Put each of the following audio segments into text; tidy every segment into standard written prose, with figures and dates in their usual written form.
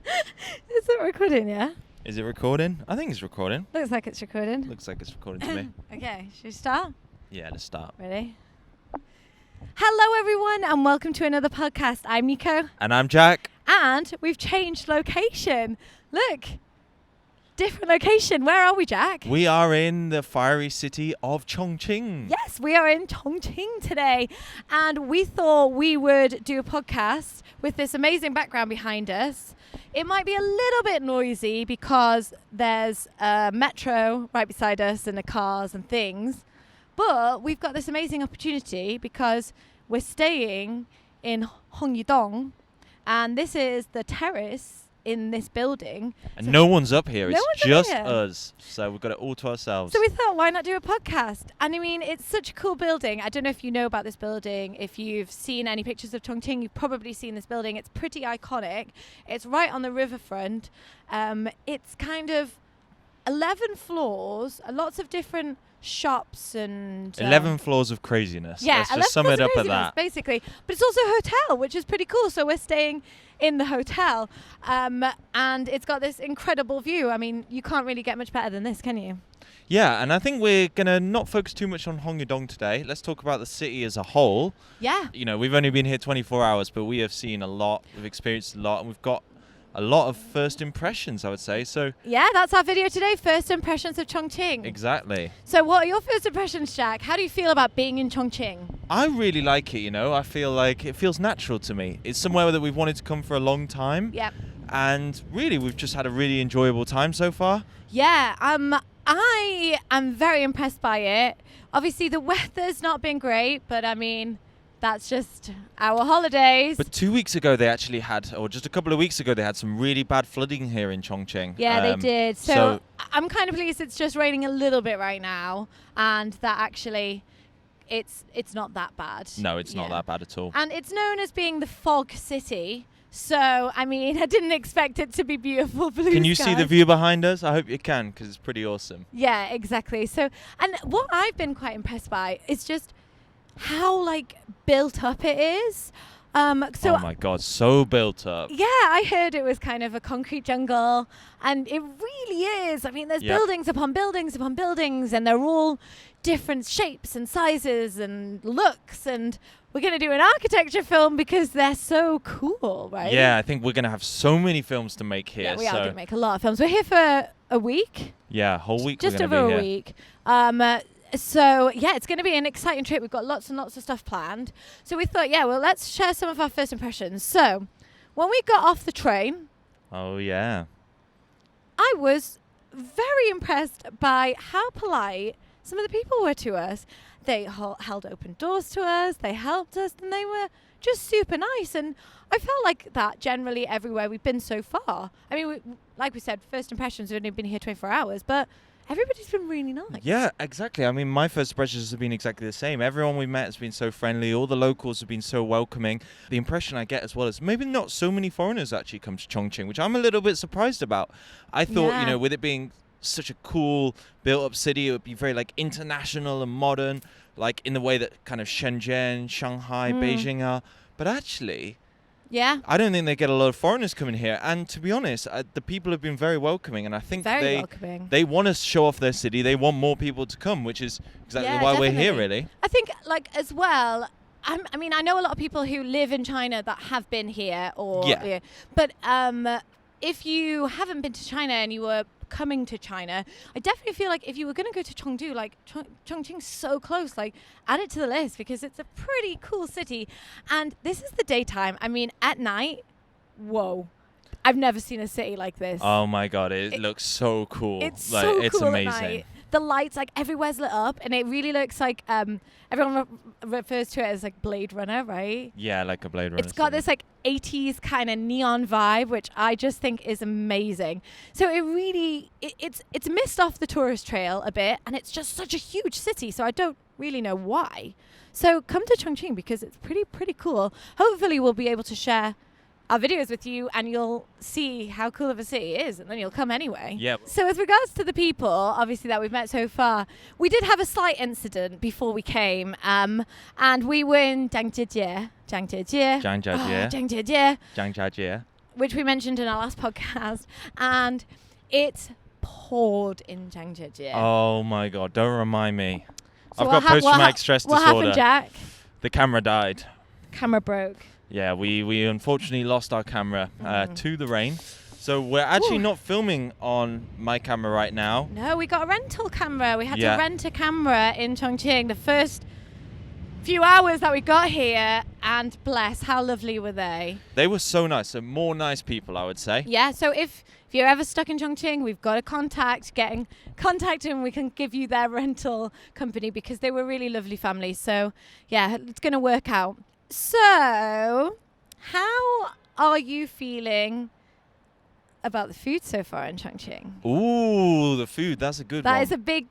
Is it recording, yeah? Is it recording? I think it's recording. Looks like it's recording. Looks like it's recording to me. Okay, should we start? Yeah, let's start. Ready? Hello, everyone, and welcome to another podcast. I'm Nico. And I'm Jack. And we've changed location. Look, different location. Where are we, Jack? We are in the fiery city of Chongqing. Yes, we are in Chongqing today. And we thought we would do a podcast with this amazing background behind us. It might be a little bit noisy because there's a metro right beside us and the cars and things. But we've got this amazing opportunity because we're staying in Hongyudong, and this is the terrace in this building. And so no one's up here. No It's one's up just here. us. So we've got it all to ourselves. So we thought, why not do a podcast? And I mean, it's such a cool building. I don't know if you know about this building. If you've seen any pictures of Chongqing, you've probably seen this building. It's pretty iconic. It's right on the riverfront. It's kind of 11 floors, lots of different shops and 11 floors of craziness. Yeah, Let's just sum it up at that. Basically. But it's also a hotel, which is pretty cool. So we're staying in the hotel, and it's got this incredible view. I mean, you can't really get much better than this, can you? Yeah, and I think we're going to not focus too much on Hongyudong today. Let's talk about the city as a whole. Yeah. You know, we've only been here 24 hours, but we have seen a lot. We've experienced a lot, and we've got a lot of first impressions, I would say. So yeah, that's our video today, first impressions of Chongqing. Exactly. So what are your first impressions, Jack? How do you feel about being in Chongqing? I really like it, you know. I feel like it feels natural to me. It's somewhere that we've wanted to come for a long time. Yep. And really, we've just had a really enjoyable time so far. Yeah, I am very impressed by it. Obviously, the weather's not been great, but I mean, that's just our holidays. But 2 weeks ago, they actually had, or just a couple of weeks ago, they had some really bad flooding here in Chongqing. Yeah, they did. So I'm kind of pleased it's just raining a little bit right now, and that actually it's not that bad. No, it's not that bad at all. And it's known as being the fog city. So, I mean, I didn't expect it to be beautiful blue Can you skies. see the view behind us? I hope you can, because it's pretty awesome. Yeah, exactly. So, and what I've been quite impressed by is just how built up it is. Oh my God, so built up. Yeah, I heard it was kind of a concrete jungle, and it really is. I mean, there's buildings upon buildings upon buildings, and they're all different shapes and sizes and looks, and we're going to do an architecture film because they're so cool, right? Yeah, I think we're going to have so many films to make here. Yeah, we are going to make a lot of films. We're here for a week. Yeah, a whole week. Just we're over be a here. week. So, yeah, it's going to be an exciting trip. We've got lots and lots of stuff planned. So we thought, yeah, well, let's share some of our first impressions. So when we got off the train... Oh, yeah. I was very impressed by how polite some of the people were to us. They held open doors to us. They helped us, and they were just super nice. And I felt like that generally everywhere we've been so far. I mean, like we said, first impressions, we've only been here 24 hours, but everybody's been really nice. Yeah, exactly. I mean, my first impressions have been exactly the same. Everyone we met has been so friendly. All the locals have been so welcoming. The impression I get as well is maybe not so many foreigners actually come to Chongqing, which I'm a little bit surprised about. I thought, you know, with it being such a cool built-up city, it would be very international and modern, in the way that kind of Shenzhen, Shanghai, Beijing are. But actually... yeah, I don't think they get a lot of foreigners coming here. And to be honest, the people have been very welcoming. And I think they want to show off their city. They want more people to come, which is exactly why we're here, really. I think, as well, I mean, I know a lot of people who live in China that have been here. But if you haven't been to China and you were coming to China, I definitely feel like if you were going to go to Chengdu, Chongqing's so close, add it to the list because it's a pretty cool city. And this is the daytime. I mean, at night, whoa. I've never seen a city like this. Oh my God, it looks so cool. It's so it's cool amazing. at night. The lights, everywhere's lit up, and it really looks like everyone refers to it as Blade Runner, right? Yeah, like a Blade Runner. It's got this 80s kind of neon vibe, which I just think is amazing. So it really, it's missed off the tourist trail a bit, and it's just such a huge city, so I don't really know why. So come to Chongqing because it's pretty cool. Hopefully we'll be able to share our videos with you and you'll see how cool of a city it is, and then you'll come anyway. Yep. So with regards to the people, obviously, that we've met so far, we did have a slight incident before we came, and we were in Jiangjiajie. which we mentioned in our last podcast, and it poured in Chongqing. Oh my God! Don't remind me. So I've got post-traumatic stress disorder. What happened, Jack? The camera died. Camera broke. Yeah, we unfortunately lost our camera to the rain. So we're actually not filming on my camera right now. No, we got a rental camera. We had to rent a camera in Chongqing the first few hours that we got here, and bless, how lovely were they? They were so nice. So more nice people, I would say. Yeah, so if you're ever stuck in Chongqing, we've got a contact and we can give you their rental company because they were really lovely family. So yeah, it's going to work out. So how are you feeling about the food so far in Chongqing? Ooh, the food. That's a good one. That is a big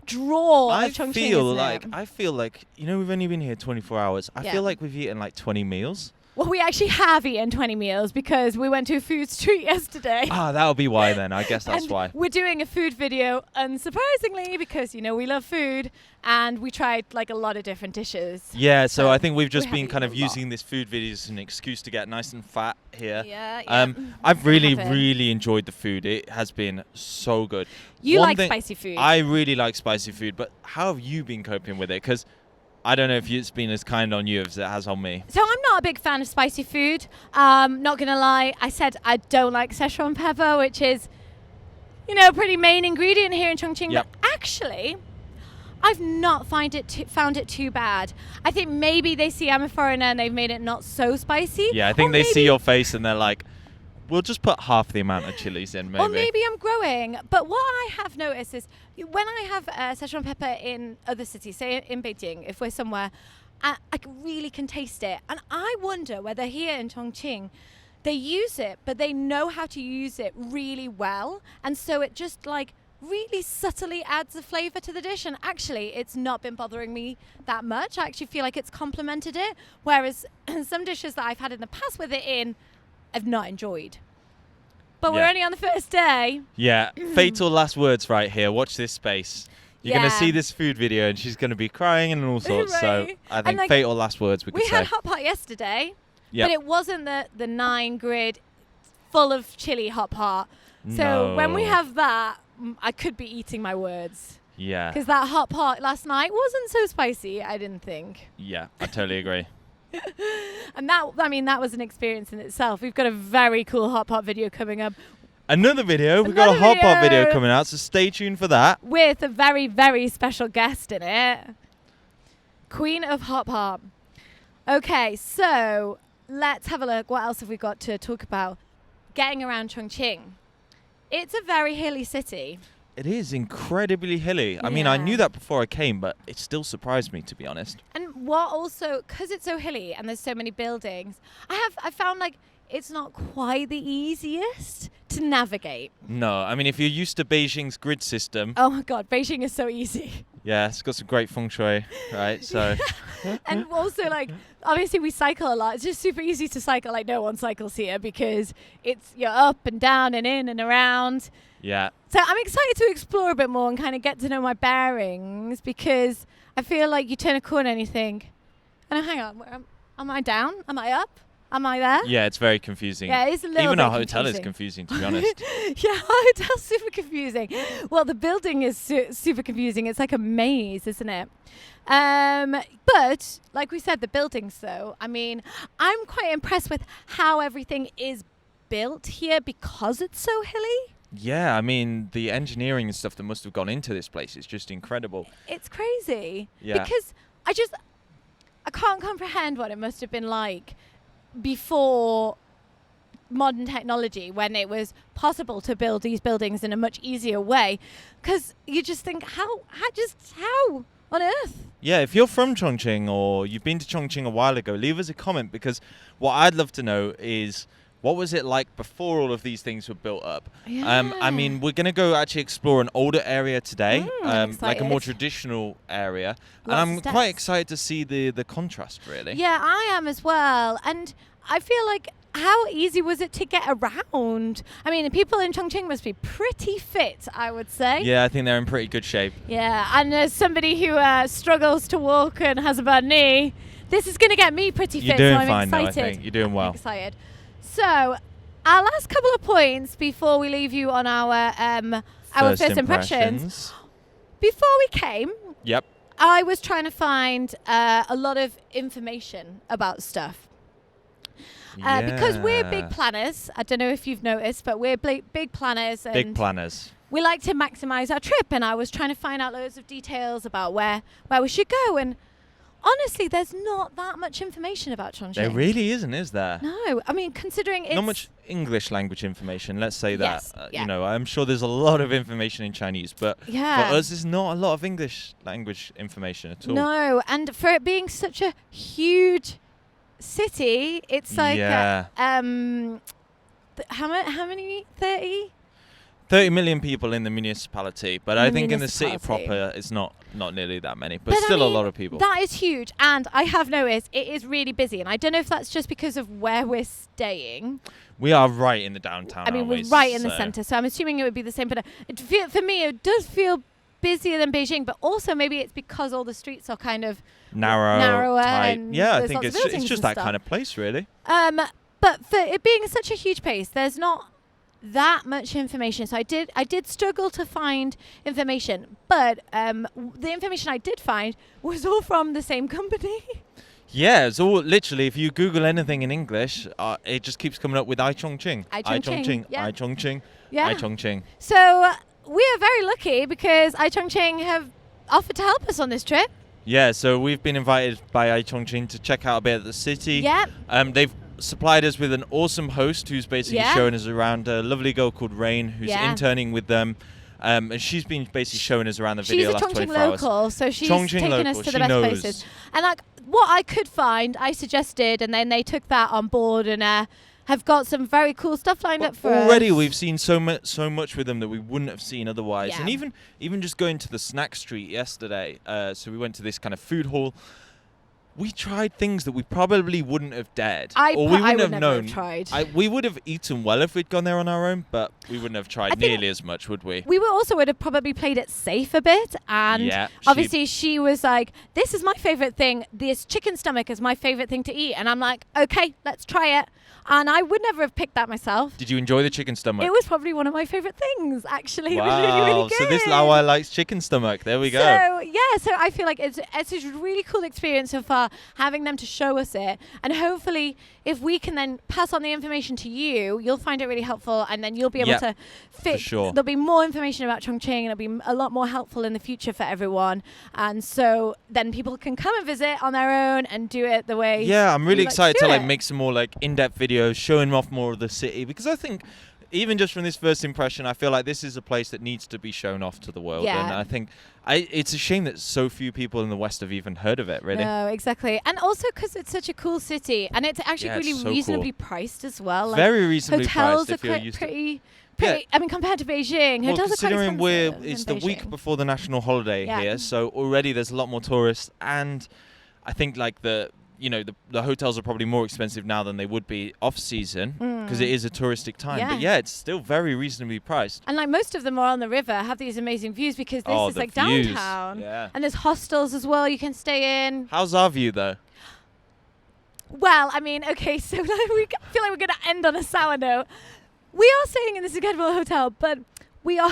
draw of Chongqing, I feel like, we've only been here 24 hours. I feel like we've eaten like 20 meals. Well, we actually have eaten 20 meals because we went to a food street yesterday. Ah, that'll be why then. I guess that's why. We're doing a food video, unsurprisingly, because, we love food, and we tried like a lot of different dishes. Yeah, so I think we've just been kind of using this food video as an excuse to get nice and fat here. Yeah. I've really enjoyed the food. It has been so good. You like spicy food. I really like spicy food, but how have you been coping with it? Because I don't know if it's been as kind on you as it has on me. So I'm not a big fan of spicy food. Not going to lie. I said I don't like Szechuan pepper, which is, a pretty main ingredient here in Chongqing. Yep. But actually, I've not found it too bad. I think maybe they see I'm a foreigner and they've made it not so spicy. Yeah, I think they see your face and they're like, we'll just put half the amount of chilies in, maybe. Or maybe I'm growing. But what I have noticed is when I have Szechuan pepper in other cities, say in Beijing, if we're somewhere, I really can taste it. And I wonder whether here in Chongqing, they use it, but they know how to use it really well. And so it just like really subtly adds a flavor to the dish. And actually, it's not been bothering me that much. I actually feel like it's complemented it. Whereas some dishes that I've had in the past with it in, I've not enjoyed. But we're only on the first day. Yeah, fatal last words right here. Watch this space. You're going to see this food video and she's going to be crying and all sorts. Right. So I think fatal last words we could say. We had hot pot yesterday, but it wasn't the 9 grid full of chili hot pot. So when we have that, I could be eating my words. Yeah. Because that hot pot last night wasn't so spicy, I didn't think. Yeah, I totally agree. And that was an experience in itself. We've got a very cool hot pot video coming up. We've got a hot pot video coming out, so stay tuned for that. With a very, very special guest in it. Queen of hot pot. Okay, so let's have a look. What else have we got to talk about? Getting around Chongqing. It's a very hilly city. It is incredibly hilly. I mean, I knew that before I came, but it still surprised me, to be honest. And what also, because it's so hilly and there's so many buildings, I found like it's not quite the easiest to navigate. No, I mean, if you're used to Beijing's grid system. Oh my God, Beijing is so easy. Yeah, it's got some great feng shui, right? So. And also, like, obviously we cycle a lot. It's just super easy to cycle. Like, no one cycles here because you're up and down and in and around. Yeah. So I'm excited to explore a bit more and kind of get to know my bearings, because I feel like you turn a corner and you think, oh, hang on, am I down? Am I up? Am I there? Yeah, it's very confusing. Yeah, it's a little Even bit our hotel confusing. is confusing, to be honest. Yeah, our hotel's super confusing. Well, the building is super confusing. It's like a maze, isn't it? But like we said, the buildings, though, I mean, I'm quite impressed with how everything is built here because it's so hilly. Yeah, I mean, the engineering and stuff that must have gone into this place is just incredible. It's crazy. Yeah. Because I can't comprehend what it must have been like before modern technology, when it was possible to build these buildings in a much easier way. Because you just think, how on earth? Yeah, if you're from Chongqing or you've been to Chongqing a while ago, leave us a comment, because what I'd love to know is, what was it like before all of these things were built up? Yeah. I mean, we're going to go actually explore an older area today, like a more excited. traditional area. Lots and I'm of steps. quite excited to see the contrast, really. Yeah, I am as well. And I feel like, how easy was it to get around? I mean, the people in Chongqing must be pretty fit, I would say. Yeah, I think they're in pretty good shape. Yeah, and as somebody who struggles to walk and has a bad knee, this is going to get me pretty fit. You're doing so I'm fine, excited. though, I think. You're doing well. I'm excited. So, our last couple of points before we leave you on our first impressions. Before we came, Yep. I was trying to find a lot of information about stuff. Because we're big planners. I don't know if you've noticed, but we're big planners. And Big planners. we like to maximize our trip, and I was trying to find out loads of details about where we should go. And honestly, there's not that much information about Chongqing. There really isn't, is there? No, I mean, considering it's... Not much English language information, let's say that. Yes, yeah. You know, I'm sure there's a lot of information in Chinese, but Yeah. for us, there's not a lot of English language information at all. No, and for it being such a huge city, it's like... Yeah. how many? 30? 30 million people in the municipality, but I think in the city Municipality. proper, it's not nearly that many, but I still a mean, lot of people. That is huge, and I have noticed it is really busy, and I don't know if that's just because of where we're staying. We are right in the downtown. I mean, aren't we're we? right in the So- centre, so I'm assuming it would be the same. But for me, it does feel busier than Beijing, but also maybe it's because all the streets are kind of narrower, tight. and Yeah, I there's think lots of it's buildings just and that stuff. kind of place, really. But for it being such a huge pace, there's not that much information. So I did struggle to find information, but the information I did find was all from the same company. Yeah, it's all literally. If you Google anything in English, it just keeps coming up with Chongqing, Chongqing, yeah. Chongqing, Yeah. Chongqing. So we are very lucky because Chongqing have offered to help us on this trip. Yeah, so we've been invited by Chongqing to check out a bit of the city. Yep. They've supplied us with an awesome host who's basically Yeah. showing us around. A lovely girl called Rain who's Yeah. interning with them. And she's been basically showing us around the She's video a last Chongqing 24 hours. local, so she's Chongqing taken us local, to she the best knows. places. And like what I could find, I suggested, and then they took that on board and have got some very cool stuff lined up for us. Already we've seen so much with them that we wouldn't have seen otherwise. Yeah. And even just going to the snack street yesterday, so we went to this kind of food hall. We tried things that we probably wouldn't have dared, or we wouldn't have never known. have tried. We would have eaten well if we'd gone there on our own, but we wouldn't have tried I think nearly as much, would we? We would have probably played it safe a bit, and Yeah, obviously she was like, "This is my favorite thing. This chicken stomach is my favorite thing to eat," and I'm like, "Okay, let's try it." And I would never have picked that myself. Did you enjoy the chicken stomach? It was probably one of my favorite things, actually. It was Wow, really, really good. so this Lawa likes chicken stomach. There we go. So yeah, so I feel like it's a really cool experience so far, having them to show us it, and hopefully if we can then pass on the information to you, you'll find it really helpful, and then you'll be able to fit. sure. There'll be more information about Chongqing, and it'll be a lot more helpful in the future for everyone, and so then people can come and visit on their own and do it the way. Yeah, I'm really we like to excited to do like it. make some more like in-depth videos showing off more of the city, because I think even just from this first impression, I feel like this is a place that needs to be shown off to the world. Yeah. And I think it's a shame that so few people in the West have even heard of it, really. No, exactly, and also because it's such a cool city, and it's actually Yeah, it's really so reasonably cool. priced as well. Like, Very reasonably hotels priced if are you're quite used pretty. Yeah. I mean, compared to Beijing, Well, hotels are quite considering expensive it's in the week Beijing. before the national holiday Yeah. here, so already there's a lot more tourists, and I think like the hotels are probably more expensive now than they would be off season because it is a touristic time. Yeah. But yeah, it's still very reasonably priced. And like most of them are on the river, have these amazing views because this is the like views. downtown. Yeah. And there's hostels as well you can stay in. How's our view though? Well, I mean, okay, so like, feel like we're going to end on a sour note. We are staying in this incredible hotel, but we are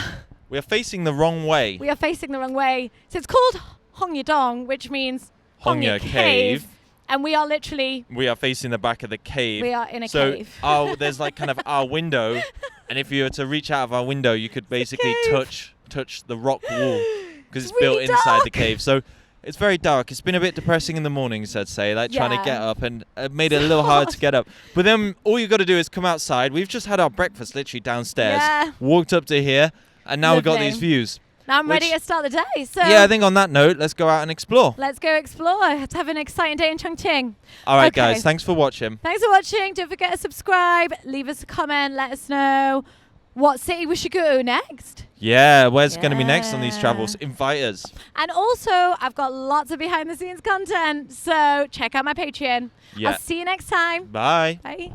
facing the wrong way. facing the wrong way. So it's called Hongyadong, which means Hongya Cave. And we are literally, We are facing the back of the cave. we are in a so cave. there's like kind of our window, and if you were to reach out of our window, you could basically cave. touch the rock wall because it's really built inside the dark. cave. So it's very dark. It's been a bit depressing in the mornings, I'd say, like trying to Yeah. get up, and it made it a little hard to get up. But then all you got to do is come outside. We've just had our breakfast literally downstairs, Yeah. walked up to here, and now we've got Lovely. these views. Now I'm ready which- to start the day. So Yeah, I think on that note, let's go out and explore. let's go explore. Let's have an exciting day in Chongqing. All right, Okay. guys, thanks for watching. Thanks for watching. Don't forget to subscribe. Leave us a comment. Let us know what city we should go next. Yeah, where's going to be next on these Yeah. travels? Invite us. And also, I've got lots of behind the scenes content. So check out my Patreon. Yeah. I'll see you next time. Bye. Bye.